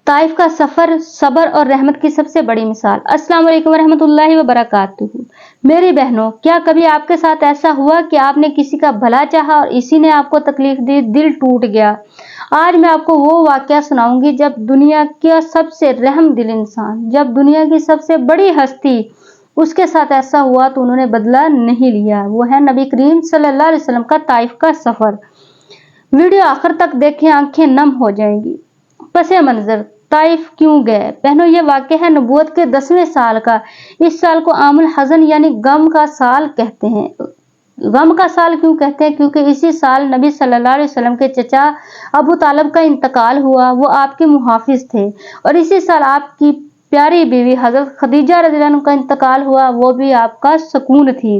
Taif का सफर सब्र और रहमत की सबसे बड़ी मिसाल। अस्सलाम वालेकुम रहमतुल्लाहि व बरकातुहू। मेरी बहनों, क्या कभी आपके साथ ऐसा हुआ कि आपने किसी का भला चाहा और इसी ने आपको तकलीफ दी, दिल टूट गया? आज मैं आपको वो वाकया सुनाऊंगी जब दुनिया का सबसे रहम दिल इंसान, जब दुनिया की सबसे बड़ी हस्ती, उसके साथ ऐसा हुआ तो उन्होंने बदला नहीं लिया। वो है नबी करीम सल्लल्लाहु अलैहि वसल्लम का ताइफ का सफर। वीडियो आखिर तक देखें, आंखें नम हो जाएंगी। पसे मंजर, ताइफ क्यों गए? बहनों, ये वाक़या है नबूवत के 10वें साल का। इस साल को आमुल हज़न यानी गम का साल कहते हैं। गम का साल क्यों कहते हैं? क्योंकि इसी साल नबी सल्लल्लाहु अलैहि वसल्लम के चचा अबू तालिब का इंतकाल हुआ। वो आपके मुहाफिज थे। और इसी साल आपकी प्यारी बीवी हजरत खदीजा रज़ियल्लाहु अन्हा का इंतकाल हुआ। वो भी आपका सुकून थी।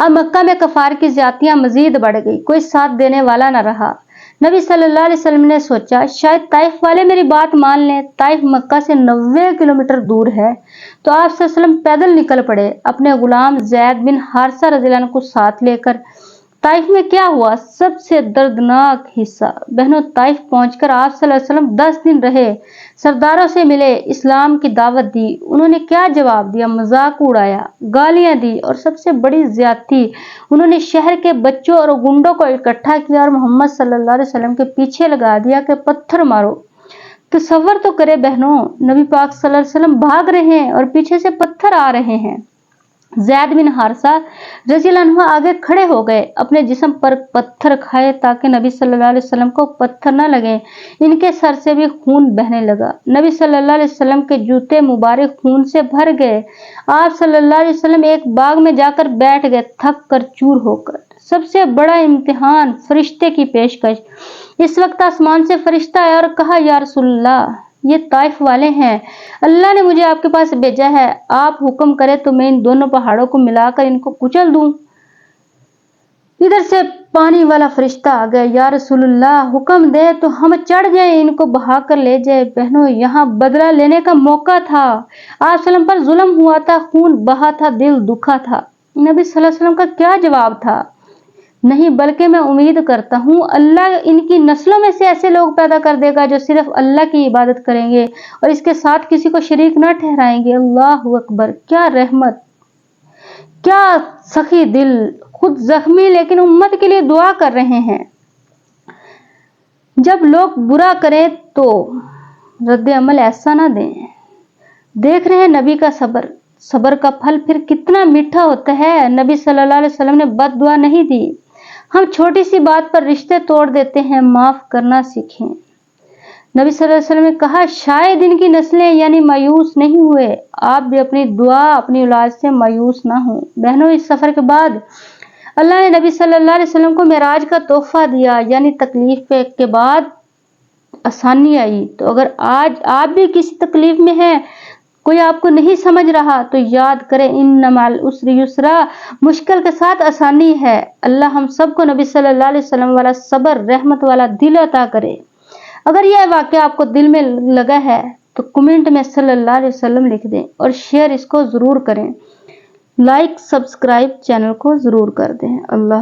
अब मक्का में कफार की ज्यादतियां मजीद बढ़ गई, कोई साथ देने वाला न रहा। नबी सल्लल्लाहु अलैहि वसल्लम ने सोचा शायद ताइफ वाले मेरी बात मान लें। ताइफ मक्का से 90 किलोमीटर दूर है। तो आप सल्लल्लाहु अलैहि वसल्लम पैदल निकल पड़े अपने गुलाम ज़ैद बिन हारिसा रज़ियल्लाहु अन्हु को साथ लेकर। ताइफ में क्या हुआ? सबसे दर्दनाक हिस्सा। बहनों, ताइफ पहुंचकर आप सल्लल्लाहु अलैहि वसल्लम 10 दिन रहे, सरदारों से मिले, इस्लाम की दावत दी। उन्होंने क्या जवाब दिया? मजाक उड़ाया, गालियां दी और सबसे बड़ी ज्यादती, उन्होंने शहर के बच्चों और गुंडों को इकट्ठा किया और मोहम्मद सल्लल्लाहु अलैहि वसल्लम के पीछे लगा दिया कि पत्थर मारो। तसव्वुर तो करे बहनों, नबी पाक सल्लल्लाहु अलैहि वसल्लम भाग रहे हैं और पीछे से पत्थर आ रहे हैं। ज़ैद बिन हारिसा रज़ियल्लाहु अन्हु आगे खड़े हो गए, अपने जिस्म पर पत्थर खाए ताकि नबी सल्लल्लाहु अलैहि वसल्लम को पत्थर न लगे। इनके सर से भी खून बहने लगा। नबी सल्लल्लाहु अलैहि वसल्लम के जूते मुबारक खून से भर गए। आप सल्लल्लाहु अलैहि वसल्लम एक बाग में जाकर बैठ गए, थक कर चूर होकर। सबसे बड़ा इम्तिहान, फरिश्ते की पेशकश। इस वक्त आसमान से फरिश्ता आया और कहा, या रसूलल्लाह, ये ताइफ वाले हैं, अल्लाह ने मुझे आपके पास भेजा है। आप हुक्म करें तो मैं इन दोनों पहाड़ों को मिलाकर इनको कुचल दूं। इधर से पानी वाला फरिश्ता आ गया, या रसूलल्लाह, हुक्म दे तो हम चढ़ जाएं, इनको बहा कर ले जाए। बहनों, यहाँ बदला लेने का मौका था। आप सल्लम पर जुल्म हुआ था, खून बहा था, दिल दुखा था। नबी सल्लल्लाहु अलैहि वसल्लम का क्या जवाब था? नहीं, बल्कि मैं उम्मीद करता हूँ अल्लाह इनकी नस्लों में से ऐसे लोग पैदा कर देगा जो सिर्फ अल्लाह की इबादत करेंगे और इसके साथ किसी को शरीक न ठहराएंगे। अल्लाहु अकबर, क्या रहमत, क्या सखी दिल, खुद जख्मी लेकिन उम्मत के लिए दुआ कर रहे हैं। जब लोग बुरा करें तो रद्द अमल ऐसा ना दें। देख रहे हैं नबी का सब्र, सब्र का फल फिर कितना मीठा होता है। नबी सल्लल्लाहु अलैहि वसल्लम ने बद्दुआ नहीं दी। हम छोटी सी बात पर रिश्ते तोड़ देते हैं, माफ करना सीखें। नबी सल्लल्लाहु अलैहि वसल्लम ने कहा, शायद इनकी नस्लें यानी मायूस नहीं हुए। आप भी अपनी दुआ, अपनी औलाद से मायूस ना हो। बहनों, इस सफर के बाद अल्लाह ने नबी सल्लल्लाहु अलैहि वसल्लम को मेराज का तोहफा दिया, यानी तकलीफ के बाद आसानी आई। तो अगर आज आप भी किसी तकलीफ में हैं, कोई आपको नहीं समझ रहा, तो याद करें इन्नमल उस्रि युस्रा, मुश्किल के साथ आसानी है। अल्लाह हम सबको नबी सल्लल्लाहु अलैहि वसल्लम वाला सब्र, रहमत वाला दिल अता करे। अगर यह वाकया आपको दिल में लगा है तो कमेंट में सल्लल्लाहु अलैहि वसल्लम लिख दें और शेयर इसको जरूर करें। लाइक सब्सक्राइब चैनल को जरूर कर दें। अल्लाह